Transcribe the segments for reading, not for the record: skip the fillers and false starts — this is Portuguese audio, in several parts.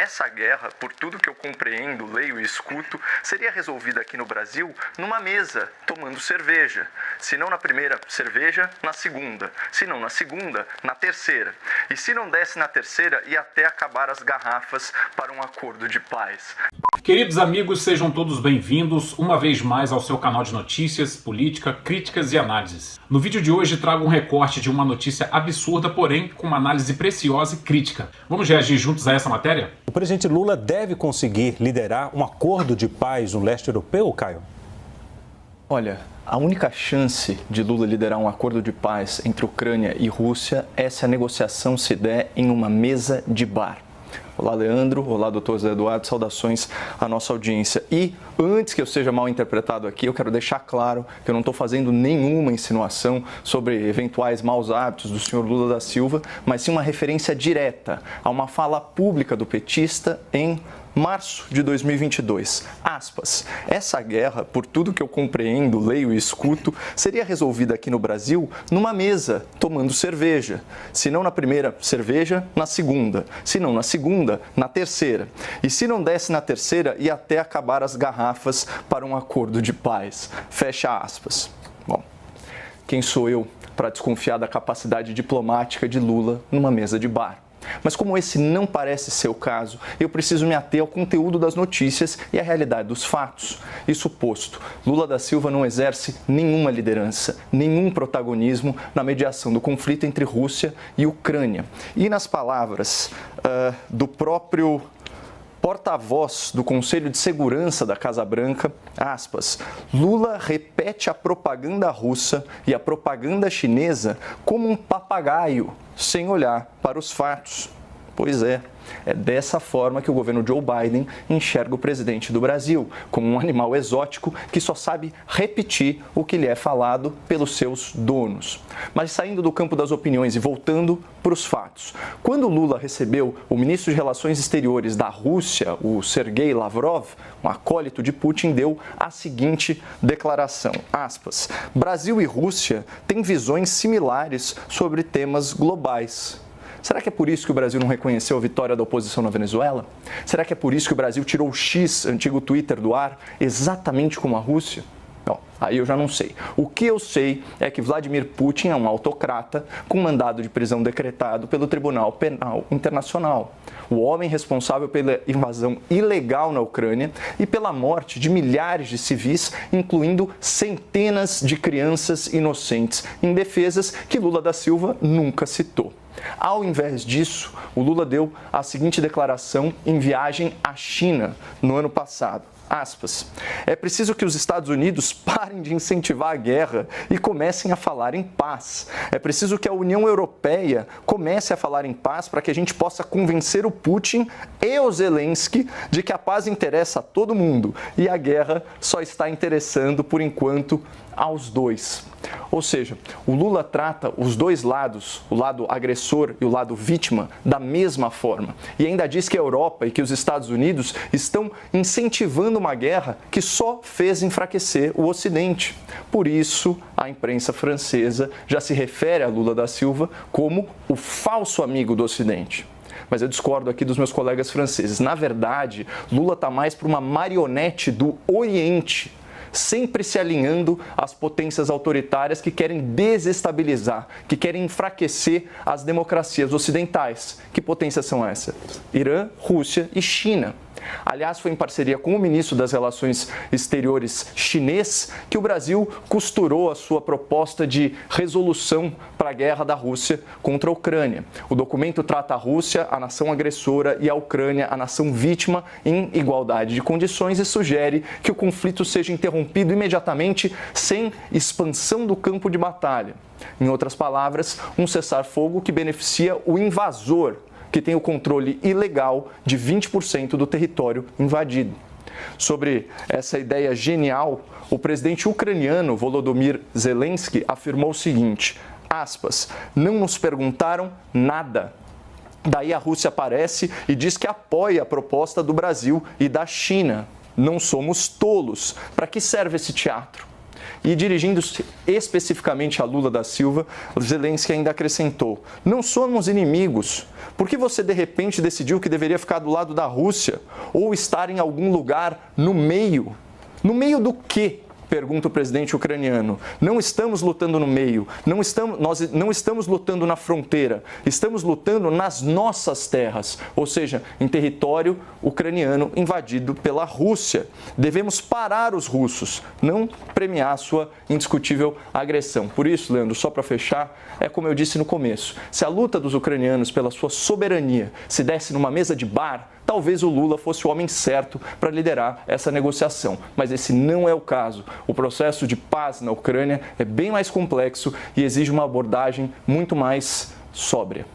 Essa guerra, por tudo que eu compreendo, leio e escuto, seria resolvida aqui no Brasil numa mesa, tomando cerveja. Se não na primeira cerveja, na segunda. Se não na segunda, na terceira. E se não desse na terceira, ia até acabar as garrafas para um acordo de paz. Queridos amigos, sejam todos bem-vindos uma vez mais ao seu canal de notícias, política, críticas e análises. No vídeo de hoje trago um recorte de uma notícia absurda, porém com uma análise preciosa e crítica. Vamos reagir juntos a essa matéria? O presidente Lula deve conseguir liderar um acordo de paz no leste europeu, Caio? Olha, a única chance de Lula liderar um acordo de paz entre Ucrânia e Rússia é se a negociação se der em uma mesa de bar. Olá, Leandro. Olá, doutor Zé Eduardo. Saudações à nossa audiência. E antes que eu seja mal interpretado aqui, eu quero deixar claro que eu não estou fazendo nenhuma insinuação sobre eventuais maus hábitos do senhor Lula da Silva, mas sim uma referência direta a uma fala pública do petista em março de 2022, aspas, essa guerra, por tudo que eu compreendo, leio e escuto, seria resolvida aqui no Brasil numa mesa, tomando cerveja. Se não na primeira cerveja, na segunda. Se não na segunda, na terceira. E se não desse na terceira, ia até acabar as garrafas para um acordo de paz. Fecha aspas. Bom, quem sou eu para desconfiar da capacidade diplomática de Lula numa mesa de bar? Mas como esse não parece ser o caso, eu preciso me ater ao conteúdo das notícias e à realidade dos fatos. Isso posto, Lula da Silva não exerce nenhuma liderança, nenhum protagonismo na mediação do conflito entre Rússia e Ucrânia. E nas palavras do próprio porta-voz do Conselho de Segurança da Casa Branca, aspas, Lula repete a propaganda russa e a propaganda chinesa como um papagaio, sem olhar para os fatos. Pois é dessa forma que o governo Joe Biden enxerga o presidente do Brasil, como um animal exótico que só sabe repetir o que lhe é falado pelos seus donos. Mas saindo do campo das opiniões e voltando para os fatos, quando Lula recebeu o ministro de Relações Exteriores da Rússia, o Sergei Lavrov, um acólito de Putin, deu a seguinte declaração, aspas, Brasil e Rússia têm visões similares sobre temas globais. Será que é por isso que o Brasil não reconheceu a vitória da oposição na Venezuela? Será que é por isso que o Brasil tirou o X, antigo Twitter, do ar, exatamente como a Rússia? Bom, aí eu já não sei. O que eu sei é que Vladimir Putin é um autocrata com mandado de prisão decretado pelo Tribunal Penal Internacional. O homem responsável pela invasão ilegal na Ucrânia e pela morte de milhares de civis, incluindo centenas de crianças inocentes, indefesas que Lula da Silva nunca citou. Ao invés disso, o Lula deu a seguinte declaração em viagem à China no ano passado. Aspas, é preciso que os Estados Unidos parem de incentivar a guerra e comecem a falar em paz. É preciso que a União Europeia comece a falar em paz para que a gente possa convencer o Putin e o Zelensky de que a paz interessa a todo mundo e a guerra só está interessando, por enquanto, aos dois. Ou seja, o Lula trata os dois lados, o lado agressor e o lado vítima, da mesma forma. E ainda diz que a Europa e que os Estados Unidos estão incentivando uma guerra que só fez enfraquecer o Ocidente. Por isso, a imprensa francesa já se refere a Lula da Silva como o falso amigo do Ocidente. Mas eu discordo aqui dos meus colegas franceses. Na verdade, Lula está mais para uma marionete do Oriente, sempre se alinhando às potências autoritárias que querem desestabilizar, que querem enfraquecer as democracias ocidentais. Que potências são essas? Irã, Rússia e China. Aliás, foi em parceria com o ministro das Relações Exteriores chinês que o Brasil costurou a sua proposta de resolução para a guerra da Rússia contra a Ucrânia. O documento trata a Rússia, a nação agressora, e a Ucrânia, a nação vítima, em igualdade de condições e sugere que o conflito seja interrompido imediatamente sem expansão do campo de batalha. Em outras palavras, um cessar-fogo que beneficia o invasor, que tem o controle ilegal de 20% do território invadido. Sobre essa ideia genial, o presidente ucraniano Volodymyr Zelensky afirmou o seguinte, aspas, não nos perguntaram nada. Daí a Rússia aparece e diz que apoia a proposta do Brasil e da China. Não somos tolos. Para que serve esse teatro? E dirigindo-se especificamente a Lula da Silva, Zelensky ainda acrescentou: não somos inimigos. Por que você de repente decidiu que deveria ficar do lado da Rússia ou estar em algum lugar no meio? No meio do quê? Pergunta o presidente ucraniano. Não estamos lutando no meio, nós não estamos lutando na fronteira, estamos lutando nas nossas terras, ou seja, em território ucraniano invadido pela Rússia. Devemos parar os russos, não premiar sua indiscutível agressão. Por isso, Leandro, só para fechar, é como eu disse no começo, se a luta dos ucranianos pela sua soberania se desse numa mesa de bar, talvez o Lula fosse o homem certo para liderar essa negociação. Mas esse não é o caso. O processo de paz na Ucrânia é bem mais complexo e exige uma abordagem muito mais sóbria.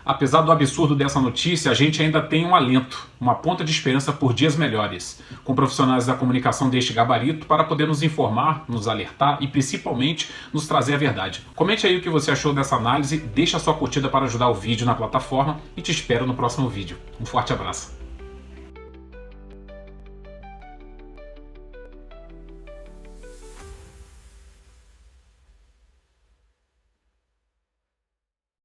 Apesar do absurdo dessa notícia, a gente ainda tem um alento, uma ponta de esperança por dias melhores, com profissionais da comunicação deste gabarito para poder nos informar, nos alertar e principalmente nos trazer a verdade. Comente aí o que você achou dessa análise, deixa a sua curtida para ajudar o vídeo na plataforma e te espero no próximo vídeo. Um forte abraço.